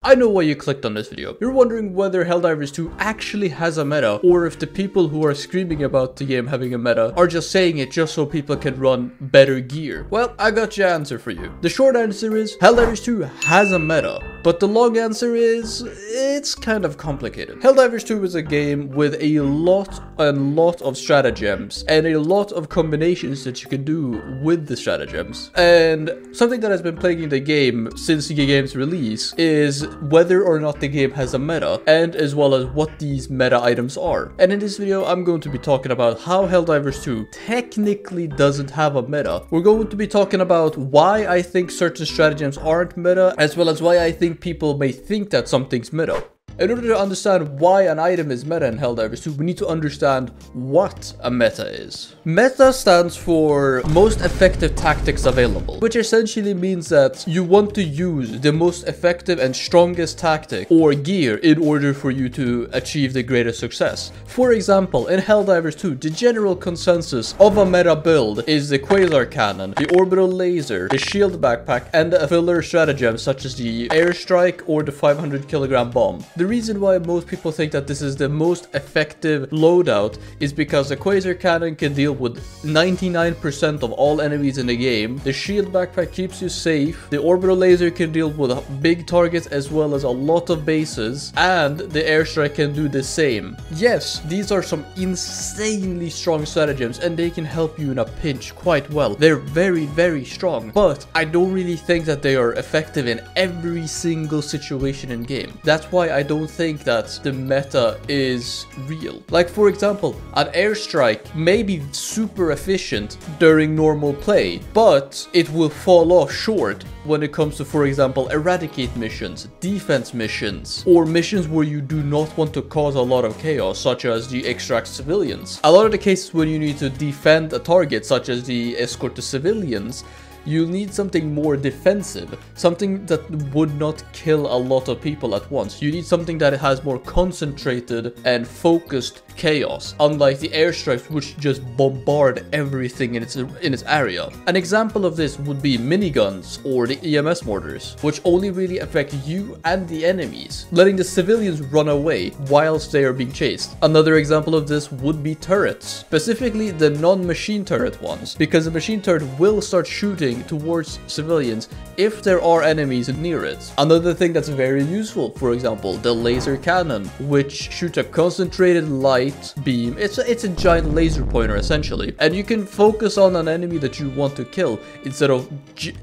I know why you clicked on this video. You're wondering whether Helldivers 2 actually has a meta, or if the people who are screaming about the game having a meta are just saying it just so people can run better gear. Well, I got your answer for you. The short answer is Helldivers 2 has a meta, but the long answer is it's kind of complicated. Helldivers 2 is a game with a lot of stratagems and a lot of combinations that you can do with the stratagems. And something that has been plaguing the game since the game's release is whether or not the game has a meta, and as well as what these meta items are. And in this video, I'm going to be talking about how Helldivers 2 technically doesn't have a meta. We're going to be talking about why I think certain stratagems aren't meta, as well as why I think people may think that something's meta. In order to understand why an item is meta in Helldivers 2, we need to understand what a meta is. Meta stands for most effective tactics available, which essentially means that you want to use the most effective and strongest tactic or gear in order for you to achieve the greatest success. For example, in Helldivers 2, the general consensus of a meta build is the Quasar Cannon, the Orbital Laser, the Shield Backpack, and the filler stratagems such as the Airstrike or the 500 kilogram bomb. The reason why most people think that this is the most effective loadout is because the Quasar Cannon can deal with 99% of all enemies in the game, the Shield Backpack keeps you safe, the Orbital Laser can deal with big targets as well as a lot of bases, and the Airstrike can do the same. Yes, these are some insanely strong stratagems and they can help you in a pinch quite well. They're very strong, but I don't really think that they are effective in every single situation in game. That's why I don't think that the meta is real. Like, for example, an Airstrike may be super efficient during normal play, but it will fall off short when it comes to, for example, eradicate missions, defense missions, or missions where you do not want to cause a lot of chaos, such as the extract civilians. A lot of the cases when you need to defend a target, such as the escort to civilians, you need something more defensive, something that would not kill a lot of people at once. You need something that has more concentrated and focused chaos, unlike the airstrikes which just bombard everything in its area. An example of this would be miniguns or the EMS mortars, which only really affect you and the enemies, letting the civilians run away whilst they are being chased. Another example of this would be turrets, specifically the non-machine turret ones, because the machine turret will start shooting towards civilians if there are enemies near it. Another thing that's very useful, for example, the laser cannon, which shoots a concentrated light beam. It's a giant laser pointer essentially, and you can focus on an enemy that you want to kill instead of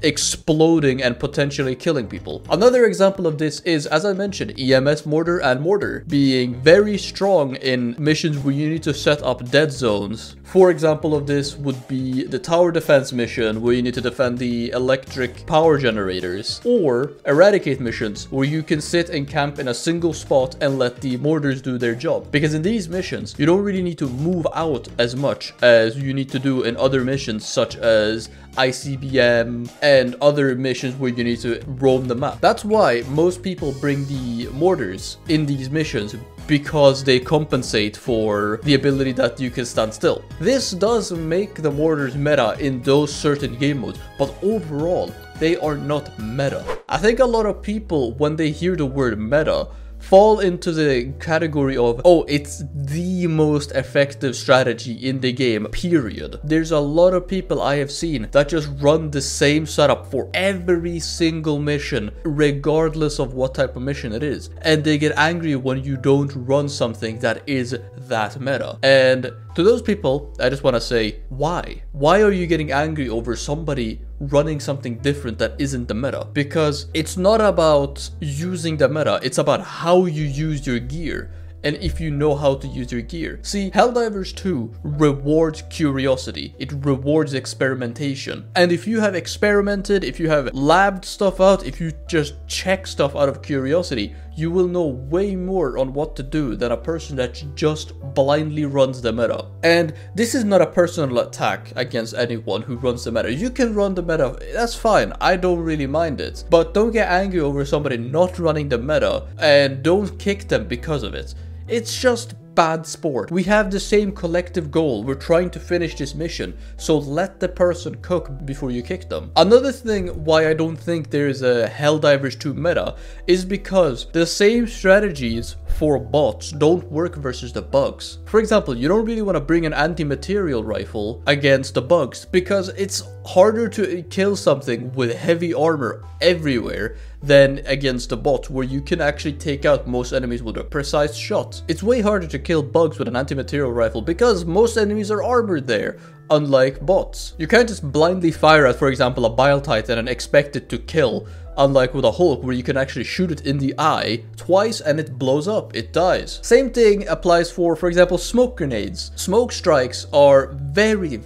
exploding and potentially killing people. Another example of this is, as I mentioned, EMS mortar and mortar being very strong in missions where you need to set up dead zones. For example of this would be the tower defense mission where you need to defend the electric power generators, or eradicate missions where you can sit and camp in a single spot and let the mortars do their job. Because in these missions, you don't really need to move out as much as you need to do in other missions such as ICBM and other missions where you need to roam the map. That's why most people bring the mortars in these missions, because they compensate for the ability that you can stand still. This does make the mortars meta in those certain game modes, but overall, they are not meta. I think a lot of people, when they hear the word meta, fall into the category of, oh, it's the most effective strategy in the game, period. There's a lot of people I have seen that just run the same setup for every single mission, regardless of what type of mission it is. And they get angry when you don't run something that is that meta. And to those people, I just want to say, why? Why are you getting angry over somebody running something different that isn't the meta? Because it's not about using the meta, it's about how you use your gear. And if you know how to use your gear. See, Helldivers 2 rewards curiosity. It rewards experimentation. And if you have experimented, if you have labbed stuff out, if you just check stuff out of curiosity, you will know way more on what to do than a person that just blindly runs the meta. And this is not a personal attack against anyone who runs the meta. You can run the meta, that's fine, I don't really mind it. But don't get angry over somebody not running the meta, and don't kick them because of it. It's just bad sport. We have the same collective goal. We're trying to finish this mission, so let the person cook before you kick them. Another thing why I don't think there's a Helldivers 2 meta is because the same strategies for bots don't work versus the bugs. For example, you don't really want to bring an anti-material rifle against the bugs because it's harder to kill something with heavy armor everywhere than against the bot, where you can actually take out most enemies with a precise shot. It's way harder to kill bugs with an anti-material rifle because most enemies are armored there, unlike bots. You can't just blindly fire at, for example, a Bile Titan and expect it to kill, unlike with a Hulk where you can actually shoot it in the eye twice and it blows up, it dies. Same thing applies for example, smoke grenades. Smoke strikes are very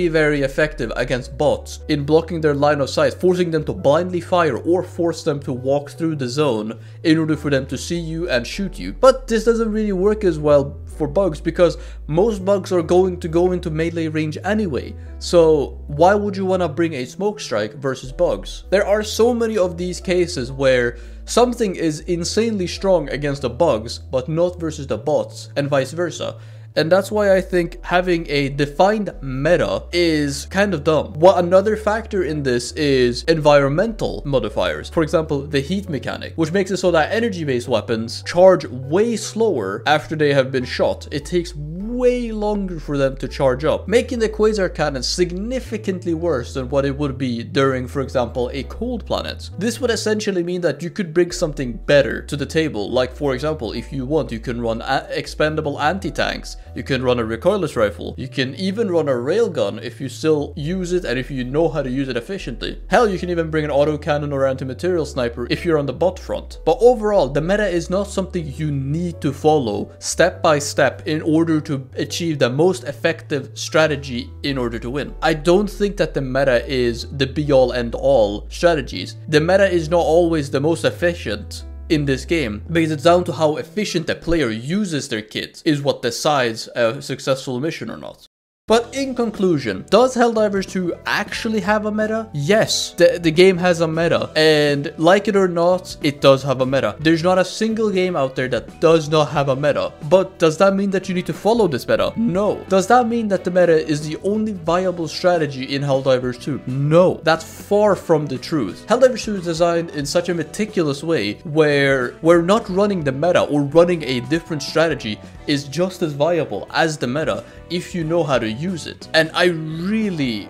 effective against bots in blocking their line of sight, forcing them to blindly fire or force them to walk through the zone in order for them to see you and shoot you. But this doesn't really work as well for bugs because most bugs are going to go into melee range anyway. So why would you want to bring a smoke strike versus bugs? There are so many of these cases where something is insanely strong against the bugs but not versus the bots, and vice versa. And that's why I think having a defined meta is kind of dumb. Another factor in this is environmental modifiers. For example, the heat mechanic, which makes it so that energy-based weapons charge way slower after they have been shot. It takes way longer for them to charge up, making the quasar cannon significantly worse than what it would be during, for example, a cold planet. This would essentially mean that you could bring something better to the table. Like, for example, if you want, you can run expendable anti-tanks. You can run a recoilless rifle. You can even run a railgun if you still use it and if you know how to use it efficiently. Hell, you can even bring an autocannon or anti-material sniper if you're on the bot front. But overall, the meta is not something you need to follow step by step in order to achieve the most effective strategy in order to win. I don't think that the meta is the be-all end-all strategies. The meta is not always the most efficient in this game, because it's down to how efficient the player uses their kit is what decides a successful mission or not. But in conclusion, does Helldivers 2 actually have a meta? Yes, the game has a meta, and like it or not, it does have a meta. There's not a single game out there that does not have a meta. But does that mean that you need to follow this meta? No. Does that mean that the meta is the only viable strategy in Helldivers 2? No. That's far from the truth. Helldivers 2 is designed in such a meticulous way where we're not running the meta or running a different strategy is just as viable as the meta if you know how to use it. And I really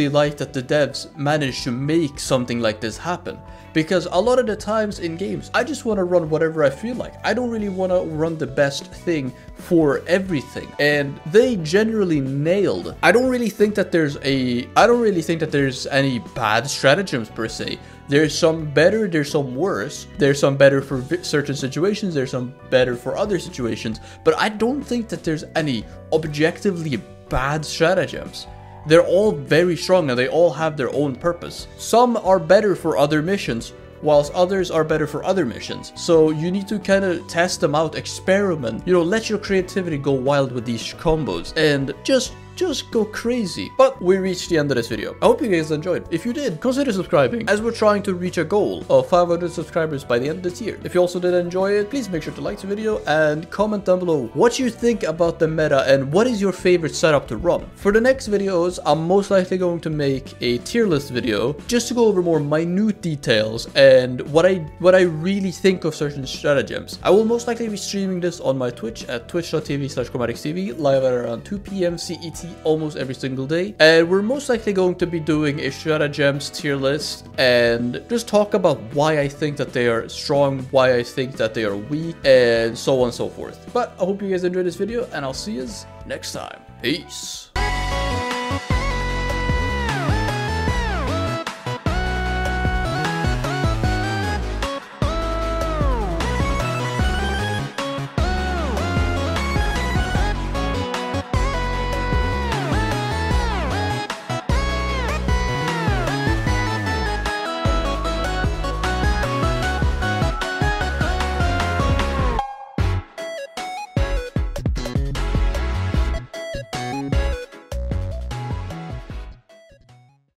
like that the devs managed to make something like this happen, because a lot of the times in games I just want to run whatever I feel like. I don't really want to run the best thing for everything, and they generally nailed. I don't really think that there's any bad stratagems per se. There's some better, there's some worse. There's some better for certain situations, there's some better for other situations. But I don't think that there's any objectively bad stratagems. They're all very strong and they all have their own purpose. Some are better for other missions, whilst others are better for other missions. So you need to kind of test them out, experiment, you know, let your creativity go wild with these combos and just go crazy. But we reached the end of this video. I hope you guys enjoyed. If you did, consider subscribing, as we're trying to reach a goal of 500 subscribers by the end of this year. If you also did enjoy it, please make sure to like the video and comment down below what you think about the meta and what is your favorite setup to run. For the next videos, I'm most likely going to make a tier list video just to go over more minute details and what I really think of certain stratagems. I will most likely be streaming this on my Twitch at twitch.tv/ChromatixTV, live at around 2 PM CET almost every single day, and we're most likely going to be doing a stratagems tier list and just talk about why I think that they are strong, why I think that they are weak, and so on and so forth. But I hope you guys enjoyed this video, and I'll see you next time. Peace.